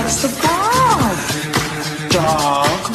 Where's the dog? Dog.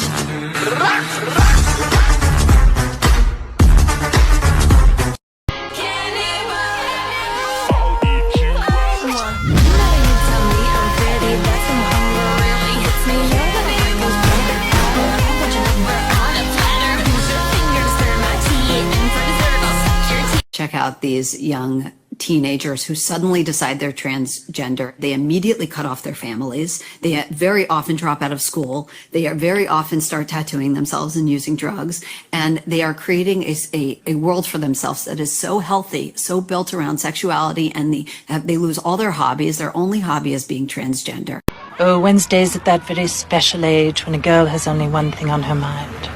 Check out these young teenagers who suddenly decide they're transgender. They immediately cut off their families. They very often drop out of school. They are very often start tattooing themselves and using drugs. And they are creating a world for themselves that is so healthy, so built around sexuality, and they lose all their hobbies. Their only hobby is being transgender. Oh, Wednesday's at that very special age when a girl has only one thing on her mind.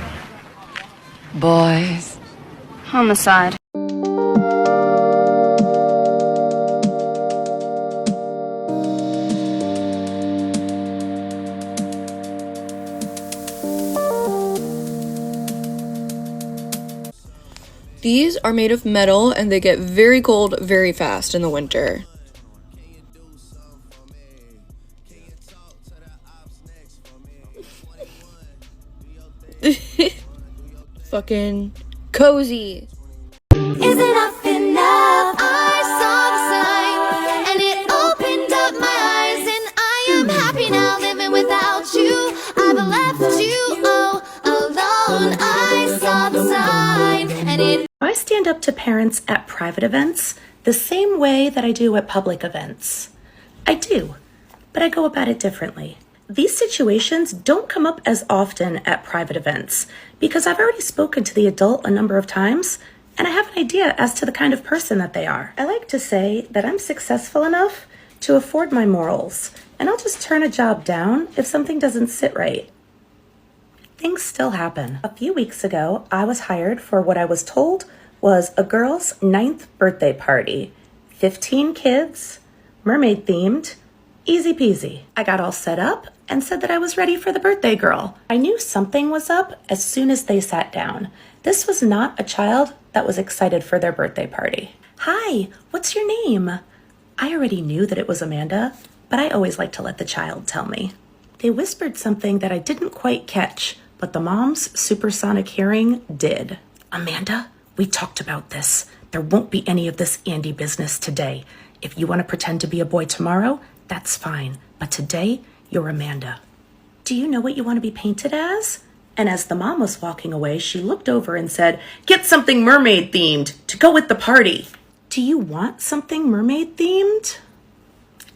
Boys. Homicide. These are made of metal and they get very cold very fast in the winter. Fucking cozy. Is enough enough? I saw the sign and it opened up my eyes, and I am happy now living without you. I've left you all alone. I saw the sign and it. I stand up to parents at private events the same way that I do at public events. I do, but I go about it differently. These situations don't come up as often at private events because I've already spoken to the adult a number of times and I have an idea as to the kind of person that they are. I like to say that I'm successful enough to afford my morals, and I'll just turn a job down if something doesn't sit right. Things still happen. A few weeks ago, I was hired for what I was told was a girl's 9th birthday party. 15 kids, mermaid themed, easy peasy. I got all set up and said that I was ready for the birthday girl. I knew something was up as soon as they sat down. This was not a child that was excited for their birthday party. Hi, what's your name? I already knew that it was Amanda, but I always like to let the child tell me. They whispered something that I didn't quite catch, but the mom's supersonic hearing did. Amanda, we talked about this. There won't be any of this Andy business today. If you want to pretend to be a boy tomorrow, that's fine. But today, you're Amanda. Do you know what you want to be painted as? And as the mom was walking away, she looked over and said, get something mermaid themed to go with the party. Do you want something mermaid themed?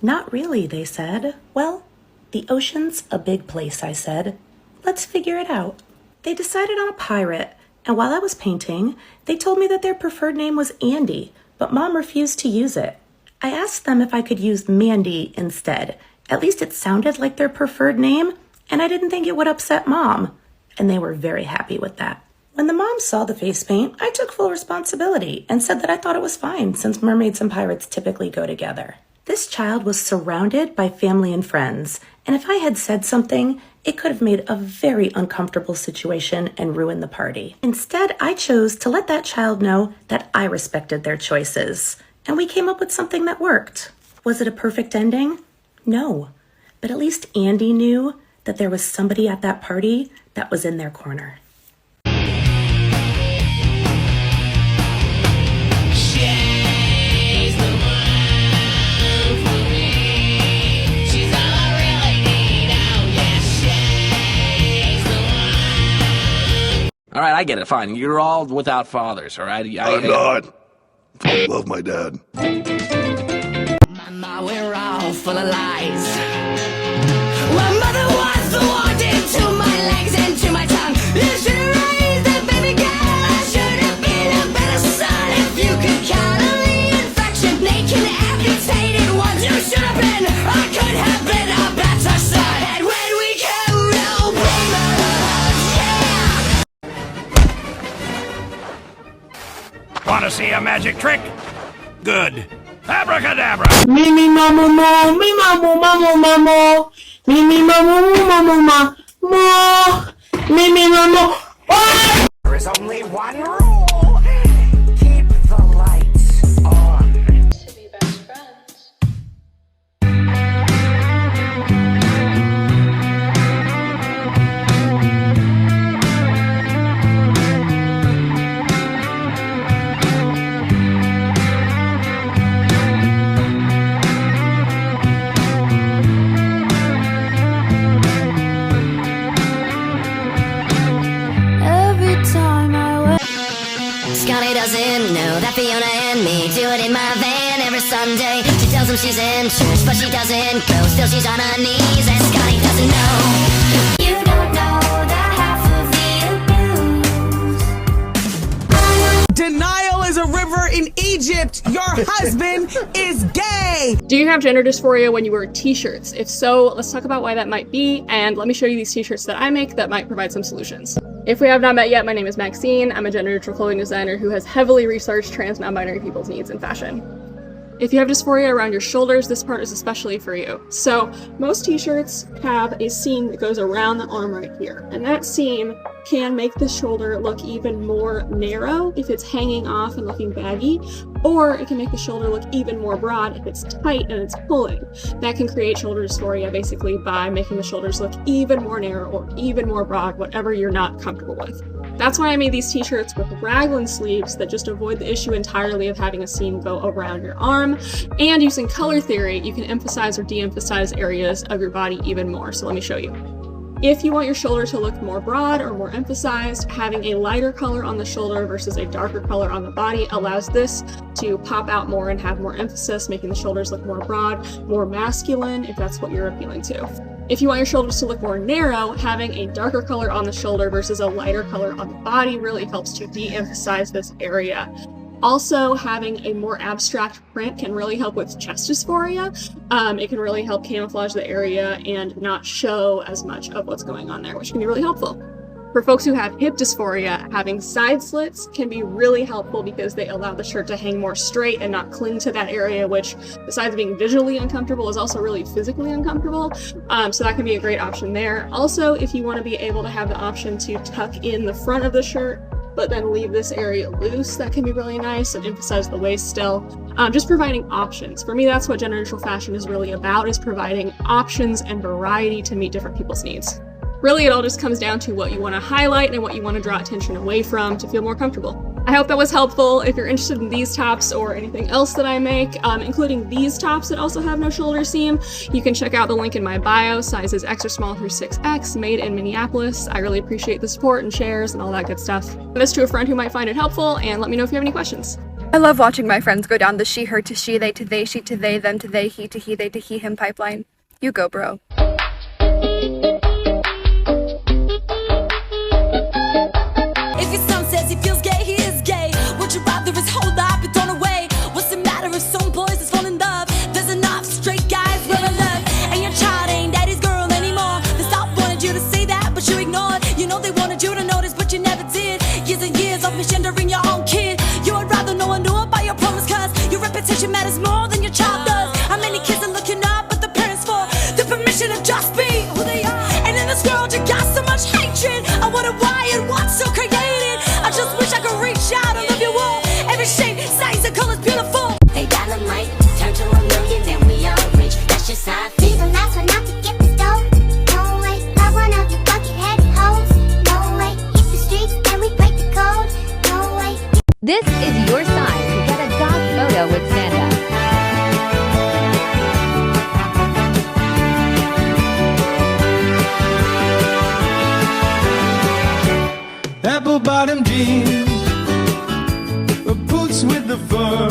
Not really, they said. Well, the ocean's a big place, I said. Let's figure it out. They decided on a pirate, and while I was painting, they told me that their preferred name was Andy, but Mom refused to use it. I asked them if I could use Mandy instead. At least it sounded like their preferred name, and I didn't think it would upset Mom, and they were very happy with that. When the mom saw the face paint, I took full responsibility and said that I thought it was fine since mermaids and pirates typically go together. This child was surrounded by family and friends, and if I had said something, it could have made a very uncomfortable situation and ruined the party. Instead, I chose to let that child know that I respected their choices, and we came up with something that worked. Was it a perfect ending? No, but at least Andy knew that there was somebody at that party that was in their corner. All right, I get it. Fine. You're all without fathers, all right? I'm not. I love my dad. Mama, we're all full of lies. My mother was the one into my legs and to my tongue. You should have raised that baby girl. I should have been a better son. If you could count on the infection, naked, amputated ones you should have been. I could have been a better son. And when we come, no yeah. Want to see a magic trick? Good. Abracadabra! Me mamo mo, me mamo mamo, me mamo mo, me mamo. There is only one rule. Keep the lights on. To be best friends. my van every Sunday. She tells him she's in church, but she doesn't go. Still she's on her knees, and Scotty doesn't know. You don't know the half of the abuse. Denial is a river in Egypt. Your husband is gay. Do you have gender dysphoria when you wear t-shirts? If so, let's talk about why that might be, and let me show you these t-shirts that I make that might provide some solutions. If we have not met yet, my name is Maxine. I'm a gender neutral clothing designer who has heavily researched trans non-binary people's needs in fashion. If you have dysphoria around your shoulders, this part is especially for you. So most t-shirts have a seam that goes around the arm right here, and that seam can make the shoulder look even more narrow if it's hanging off and looking baggy, or it can make the shoulder look even more broad if it's tight and it's pulling. That can create shoulder dysphoria basically by making the shoulders look even more narrow or even more broad, whatever you're not comfortable with. That's why I made these t-shirts with raglan sleeves that just avoid the issue entirely of having a seam go around your arm. And using color theory, you can emphasize or de-emphasize areas of your body even more. So let me show you. If you want your shoulder to look more broad or more emphasized, having a lighter color on the shoulder versus a darker color on the body allows this to pop out more and have more emphasis, making the shoulders look more broad, more masculine, if that's what you're appealing to. If you want your shoulders to look more narrow, having a darker color on the shoulder versus a lighter color on the body really helps to de-emphasize this area. Also, having a more abstract print can really help with chest dysphoria. It can really help camouflage the area and not show as much of what's going on there, which can be really helpful. For folks who have hip dysphoria, having side slits can be really helpful because they allow the shirt to hang more straight and not cling to that area, which, besides being visually uncomfortable, is also really physically uncomfortable. So that can be a great option there. Also, if you want to be able to have the option to tuck in the front of the shirt, but then leave this area loose, that can be really nice and emphasize the waist still. Just providing options. For me, that's what gender neutral fashion is really about, is providing options and variety to meet different people's needs. Really, it all just comes down to what you want to highlight and what you want to draw attention away from to feel more comfortable. I hope that was helpful. If you're interested in these tops or anything else that I make, including these tops that also have no shoulder seam, you can check out the link in my bio, sizes extra small through 6X, made in Minneapolis. I really appreciate the support and shares and all that good stuff. Send this to a friend who might find it helpful, and let me know if you have any questions. I love watching my friends go down the she, her to she, they to they, she to they, them to they, he to he, they to he, him pipeline. You go, bro. If your son says he feels gay, he is gay. Would you rather his whole life be thrown away? What's the matter if some boys just fall in love? There's enough straight guys running love, and your child ain't daddy's girl anymore. They stopped wanted you to say that, but you ignored. You know they wanted you to notice, but you never did. Years and years of misgendering your own kid. You would rather no one knew about your promise, cause your reputation matters more than your child does. How many kids are looking up at the parents for the permission to just be who they are? And in this world you got so much hatred. I wonder why and what's so created. I just wish I could reach out and love you all. Every shape, size, and color's beautiful. They dynamite, turn to a million, then we all rich. That's just how I feel. He's the last one out to get the stove. No way, not one of you bucket-headed hoes. No way, hit the streets, then we break the code. No way. This is your sign to get a dog photo with Santa. Apple bottom jeans, boots with the fur,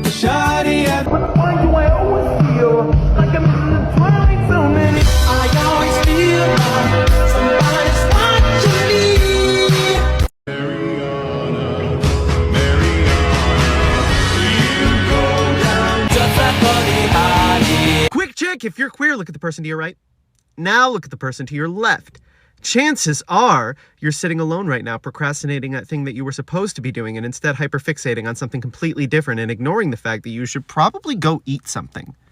shoddy at why do I always feel like I'm in the twilight zone? And I always feel like somebody's watching me. You go down just that funny. Quick check, if you're queer, look at the person to your right. Now look at the person to your left. Chances are you're sitting alone right now, procrastinating that thing that you were supposed to be doing and instead hyperfixating on something completely different and ignoring the fact that you should probably go eat something.